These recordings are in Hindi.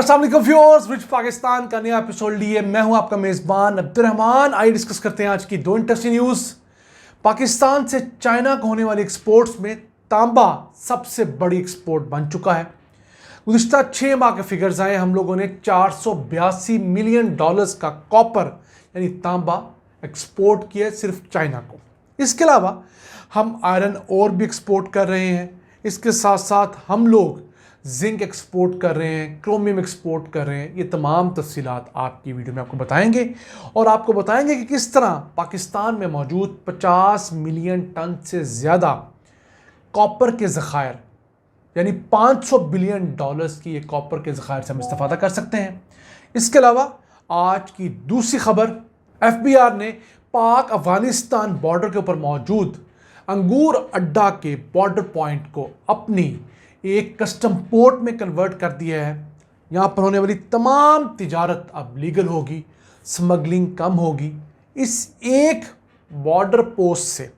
अस्सलाम वालेकुम व्यूअर्स, रिच पाकिस्तान का नया एपिसोड लिए मैं हूं आपका मेजबान अब्दुर्रहमान। आइए डिस्कस करते हैं आज की दो इंटरेस्टिंग न्यूज़। पाकिस्तान से चाइना को होने वाली एक्सपोर्ट्स में तांबा सबसे बड़ी एक्सपोर्ट बन चुका है। गुज़िश्ता 6 माह के फिगर्स आए, हम लोगों ने $482 मिलियन का कॉपर यानी तांबा एक्सपोर्ट किया सिर्फ चाइना को। इसके अलावा हम आयरन और भी एक्सपोर्ट कर रहे हैं। इसके साथ साथ हम लोग जिंक एक्सपोर्ट कर रहे हैं, क्रोमियम एक्सपोर्ट कर रहे हैं। ये तमाम तफसीलात आपकी वीडियो में आपको बताएंगे और आपको बताएंगे कि किस तरह पाकिस्तान में मौजूद 50 मिलियन टन से ज़्यादा कॉपर के ज़खायर यानी $500 बिलियन की ये कॉपर के ज़खायर से हम इस्तेफादा कर सकते हैं। इसके अलावा आज की दूसरी खबर, FBI ने पाक अफगानिस्तान बॉर्डर के ऊपर मौजूद अंगूर अड्डा के बॉर्डर पॉइंट को अपनी एक कस्टम पोर्ट में कन्वर्ट कर दिया है। यहाँ पर होने वाली तमाम तिजारत अब लीगल होगी, स्मगलिंग कम होगी। इस एक बॉर्डर पोस्ट से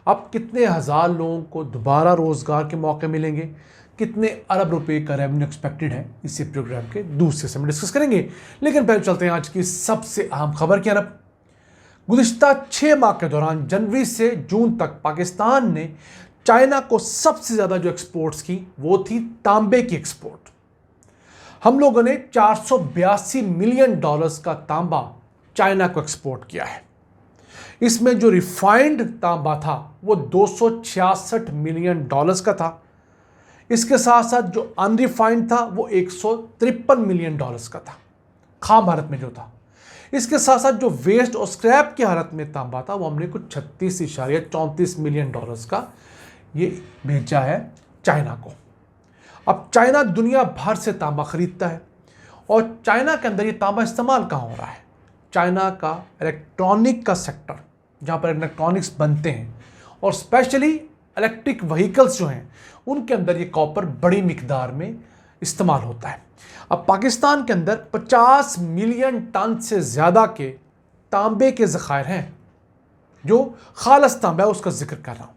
अब कितने हज़ार लोगों को दोबारा रोज़गार के मौके मिलेंगे, कितने अरब रुपए का रेवेन्यू एक्सपेक्टेड है, इसी प्रोग्राम के दूसरे से हम डिस्कस करेंगे। लेकिन पहले चलते हैं आज की सबसे अहम खबर की तरफ। गुज़िश्ता 6 माह के दौरान जनवरी से जून तक पाकिस्तान ने चाइना को सबसे ज़्यादा जो एक्सपोर्ट्स की वो थी तांबे की एक्सपोर्ट। हम लोगों ने $482 मिलियन का तांबा चाइना को एक्सपोर्ट किया है। इसमें जो रिफाइंड तांबा था वो $266 मिलियन का था। इसके साथ साथ जो अनरिफाइंड था वो $153 मिलियन का था, खाम हालत में जो था। इसके साथ साथ जो वेस्ट और स्क्रैप की हालत में तांबा था वो हमने कुछ 36.34 मिलियन का ये भेजा है चाइना को। अब चाइना दुनिया भर से तांबा खरीदता है और चाइना के अंदर ये तांबा इस्तेमाल कहाँ हो रहा है? चाइना का इलेक्ट्रॉनिक का सेक्टर, जहाँ पर इलेक्ट्रॉनिक्स बनते हैं और स्पेशली इलेक्ट्रिक व्हीकल्स जो हैं उनके अंदर ये कॉपर बड़ी मिकदार में इस्तेमाल होता है। अब पाकिस्तान के अंदर 50 मिलियन टन से ज़्यादा के तांबे के ज़खायर हैं, जो खालस तांबा है उसका जिक्र कर रहा हूँ।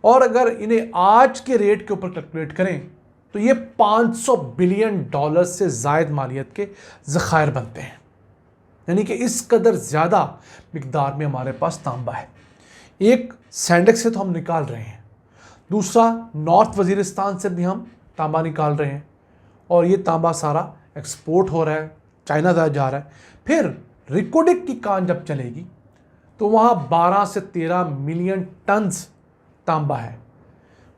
और अगर इन्हें आज के रेट के ऊपर कैलकुलेट करें तो ये $500 बिलियन से ज़ायद मालियत के ज़खायर बनते हैं। यानी कि इस कदर ज़्यादा मिकदार में हमारे पास तांबा है। एक सैंडेक्स से तो हम निकाल रहे हैं, दूसरा नॉर्थ वज़ीरिस्तान से भी हम तांबा निकाल रहे हैं और ये तांबा सारा एक्सपोर्ट हो रहा है, चाइना जा रहा है। फिर रिकोडिक की कान जब चलेगी तो वहाँ 12 से 13 मिलियन टन्स तांबा है,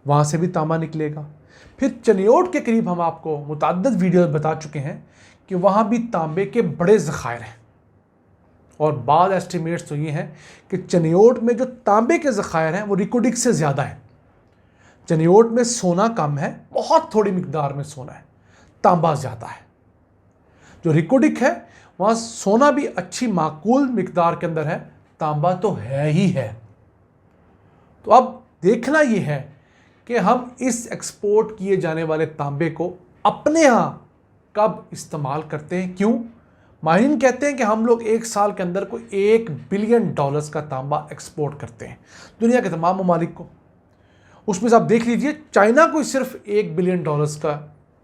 वहाँ से भी तांबा निकलेगा। फिर चनियोट के करीब हम आपको मुतअद्दिद वीडियो बता चुके हैं कि वहाँ भी तांबे के बड़े ज़खायर हैं और बाद एस्टिमेट्स तो ये हैं कि चनियोट में जो तांबे के ज़खायर हैं वो रिकोडिक से ज़्यादा हैं। चनियोट में सोना कम है, बहुत थोड़ी मिकदार में सोना है, तांबा ज़्यादा है। जो रिकोडिक है वहाँ सोना भी अच्छी माकूल मिकदार के अंदर है, तांबा तो है ही है। तो अब देखना ये है कि हम इस एक्सपोर्ट किए जाने वाले तांबे को अपने यहाँ कब इस्तेमाल करते हैं। क्यों? माहिरीन कहते हैं कि हम लोग एक साल के अंदर कोई $1 बिलियन का तांबा एक्सपोर्ट करते हैं दुनिया के तमाम ममालिक को। उसमें से आप देख लीजिए, चाइना को सिर्फ $1 बिलियन का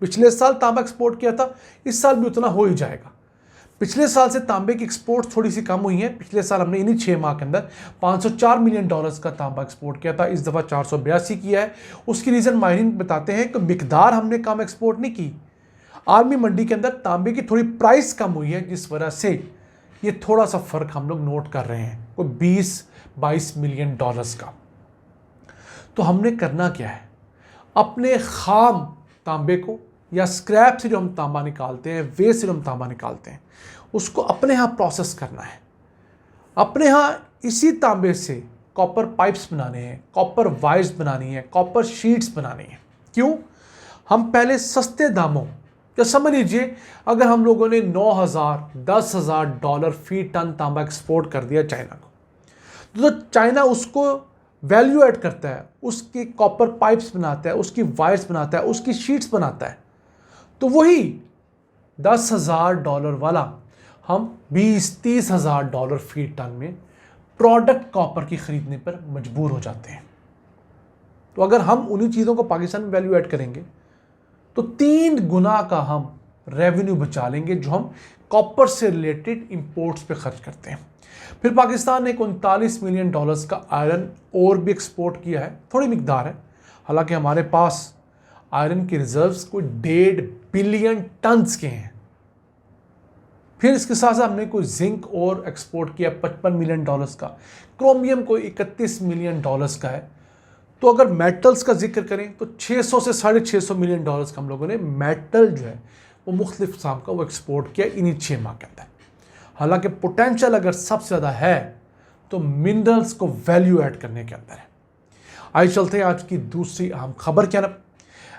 पिछले साल तांबा एक्सपोर्ट किया था, इस साल भी उतना हो ही जाएगा। पिछले साल से तांबे की एक्सपोर्ट थोड़ी सी कम हुई है। पिछले साल हमने इन्हीं 6 माह के अंदर $504 मिलियन का तांबा एक्सपोर्ट किया था, इस दफ़ा 482 किया है। उसकी रीज़न माहिरीन बताते हैं कि मिकदार हमने कम एक्सपोर्ट नहीं की, आर्मी मंडी के अंदर तांबे की थोड़ी प्राइस कम हुई है, जिस वजह से ये थोड़ा सा फ़र्क हम लोग नोट कर रहे हैं, कोई 20-22 मिलियन का। तो हमने करना क्या है? अपने खाम तांबे को या स्क्रैप से जो हम तांबा निकालते हैं, वेस्ट से जो हम तांबा निकालते हैं, उसको अपने यहाँ प्रोसेस करना है। अपने यहाँ इसी तांबे से कॉपर पाइप्स बनाने हैं, कॉपर वायर्स बनानी है, कॉपर शीट्स बनानी है। क्यों? हम पहले सस्ते दामों, या समझ लीजिए अगर हम लोगों ने $9,000-10,000 फी टन तांबा एक्सपोर्ट कर दिया चाइना को, तो चाइना उसको वैल्यू ऐड करता है, उसकी कॉपर पाइप्स बनाता है, उसकी वायर्स बनाता है, उसकी शीट्स बनाता है। तो वही $10,000 वाला हम $20-30,000 फी टन में प्रोडक्ट कॉपर की ख़रीदने पर मजबूर हो जाते हैं। तो अगर हम उन्हीं चीज़ों को पाकिस्तान में वैल्यू ऐड करेंगे तो 3 गुना का हम रेवेन्यू बचा लेंगे जो हम कॉपर से रिलेटेड इंपोर्ट्स पे खर्च करते हैं। फिर पाकिस्तान ने 39 मिलियन डॉलर्स का आयरन और भी एक्सपोर्ट किया है, थोड़ी मिकदार है, हालांकि हमारे पास आयरन के रिजर्व्स कोई 1.5 बिलियन टन्स के हैं। फिर इसके साथ साथ हमने कोई जिंक और एक्सपोर्ट किया 55 मिलियन डॉलर्स का, क्रोमियम कोई 31 मिलियन डॉलर्स का है। तो अगर मेटल्स का जिक्र करें तो 600 से 650 मिलियन डॉलर्स का हम लोगों ने मेटल जो है वो मुख्तलिफ किस्म का वो एक्सपोर्ट किया इन्हीं 6 माह के अंदर। हालांकि पोटेंशियल अगर सबसे ज़्यादा है तो मिनरल्स को वैल्यू ऐड करने के अंदर है। आइए चलते हैं आज की दूसरी अहम खबर क्या ना।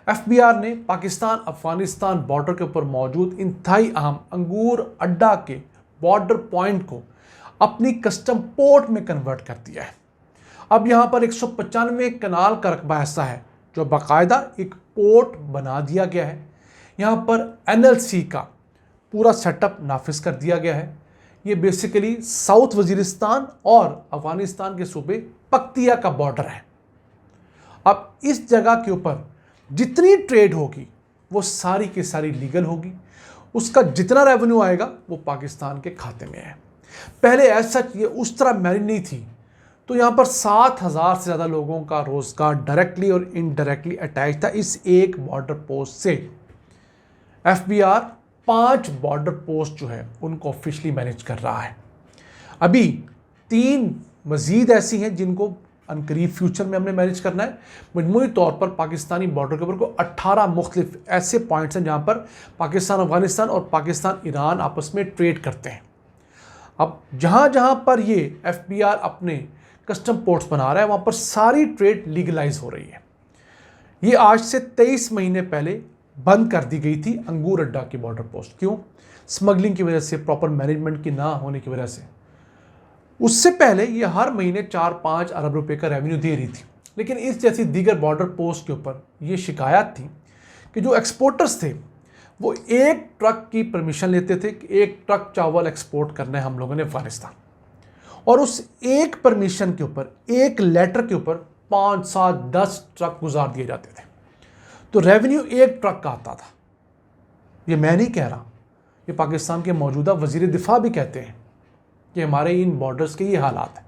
एफबीआर ने पाकिस्तान अफगानिस्तान बॉर्डर के ऊपर मौजूद इंतहाई अहम अंगूर अड्डा के बॉर्डर पॉइंट को अपनी कस्टम पोर्ट में कन्वर्ट कर दिया है। अब यहाँ पर 195 कनाल का रकबा ऐसा है जो बाकायदा एक पोर्ट बना दिया गया है। यहाँ पर एनएलसी का पूरा सेटअप नाफिज कर दिया गया है। ये बेसिकली साउथ वजीरिस्तान और अफगानिस्तान के सूबे पक्तिया का बॉर्डर है। अब इस जगह के ऊपर जितनी ट्रेड होगी वो सारी की सारी लीगल होगी। उसका जितना रेवेन्यू आएगा वो पाकिस्तान के खाते में है। पहले ऐसा ये उस तरह मैनेज नहीं थी, तो यहाँ पर 7,000 से ज़्यादा लोगों का रोज़गार डायरेक्टली और इनडायरेक्टली अटैच था इस एक बॉर्डर पोस्ट से। एफबीआर 5 बॉर्डर पोस्ट जो है उनको ऑफिशियली मैनेज कर रहा है। अभी 3 मज़ीद ऐसी हैं जिनको अनकरीब फ्यूचर में हमने मैनेज करना है। मजमूई तौर पर पाकिस्तानी बॉर्डर के ऊपर को 18 मुख्तलिफ ऐसे पॉइंट्स हैं जहाँ पर पाकिस्तान अफगानिस्तान और पाकिस्तान ईरान आपस में ट्रेड करते हैं। अब जहाँ जहाँ पर ये एफबीआर अपने कस्टम पोर्ट्स बना रहा है वहाँ पर सारी ट्रेड लीगलाइज हो रही है। ये आज से 23 महीने पहले बंद कर दी गई थी अंगूर अड्डा की बॉर्डर पोस्ट। क्यों? स्मगलिंग की वजह से, प्रॉपर मैनेजमेंट की ना होने की वजह से। उससे पहले ये हर महीने 4-5 अरब रुपए का रेवेन्यू दे रही थी। लेकिन इस जैसी दीगर बॉर्डर पोस्ट के ऊपर ये शिकायत थी कि जो एक्सपोर्टर्स थे वो एक ट्रक की परमिशन लेते थे कि एक ट्रक चावल एक्सपोर्ट करना है हम लोगों ने अफगानिस्तान, और उस एक परमिशन के ऊपर, एक लेटर के ऊपर 5, 7, 10 ट्रक गुजार दिए जाते थे। तो रेवेन्यू एक ट्रक का आता था। ये मैं नहीं कह रहा, ये पाकिस्तान के मौजूदा वजीर दिफा भी कहते हैं कि हमारे इन बॉर्डर्स के ये हालात हैं।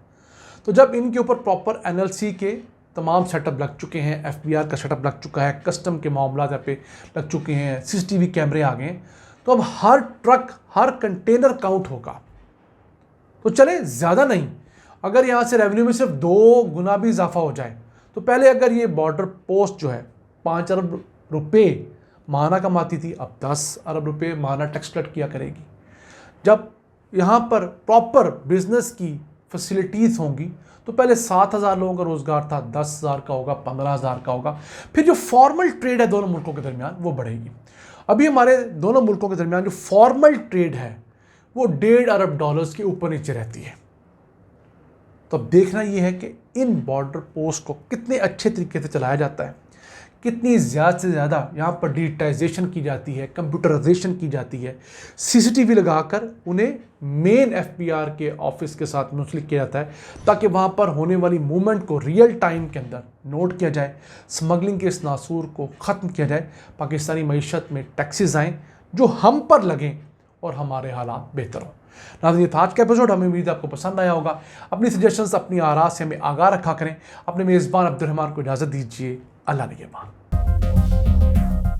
तो जब इनके ऊपर प्रॉपर एनएलसी के तमाम सेटअप लग चुके हैं, एफबीआर का सेटअप लग चुका है, कस्टम के मामला यहाँ पे लग चुके हैं, सीसीटीवी कैमरे आ गए, तो अब हर ट्रक, हर कंटेनर काउंट होगा। तो चले ज़्यादा नहीं, अगर यहाँ से रेवेन्यू में सिर्फ 2 गुना भी इजाफा हो जाए तो पहले अगर ये बॉर्डर पोस्ट जो है 5 अरब रुपए माहाना कमाती थी, अब 10 अरब रुपए माहाना टैक्स कलेक्ट किया करेगी। जब यहाँ पर प्रॉपर बिजनेस की फैसिलिटीज़ होंगी तो पहले 7,000 लोगों का रोज़गार था, 10,000 का होगा, 15,000 का होगा। फिर जो फॉर्मल ट्रेड है दोनों मुल्कों के दरमियान वो बढ़ेगी। अभी हमारे दोनों मुल्कों के दरमियान जो फॉर्मल ट्रेड है वो 1.5 अरब डॉलर्स के ऊपर नीचे रहती है। तो अब देखना ये है कि इन बॉर्डर पोस्ट को कितने अच्छे तरीके से चलाया जाता है, कितनी ज़्यादा से ज़्यादा यहाँ पर डिजिटाइजेशन की जाती है, कंप्यूटराइजेशन की जाती है, सीसीटीवी लगाकर उन्हें मेन एफबीआर के ऑफिस के साथ मुंसलिक किया जाता है ताकि वहाँ पर होने वाली मूवमेंट को रियल टाइम के अंदर नोट किया जाए, स्मगलिंग के इस नासूर को ख़त्म किया जाए, पाकिस्तानी मईशत में टैक्सेस आएँ जो हम पर लगें और हमारे हालात बेहतर हों। नाज़रीन, ये था आज का एपिसोड। हमें उम्मीद है आपको पसंद आया होगा। अपनी सजेशंस, अपनी आरा से हमें आगाह रखा करें। अपने मेज़बान अब्दुल रहमान को इजाज़त दीजिए। अल्लाह निगहबान।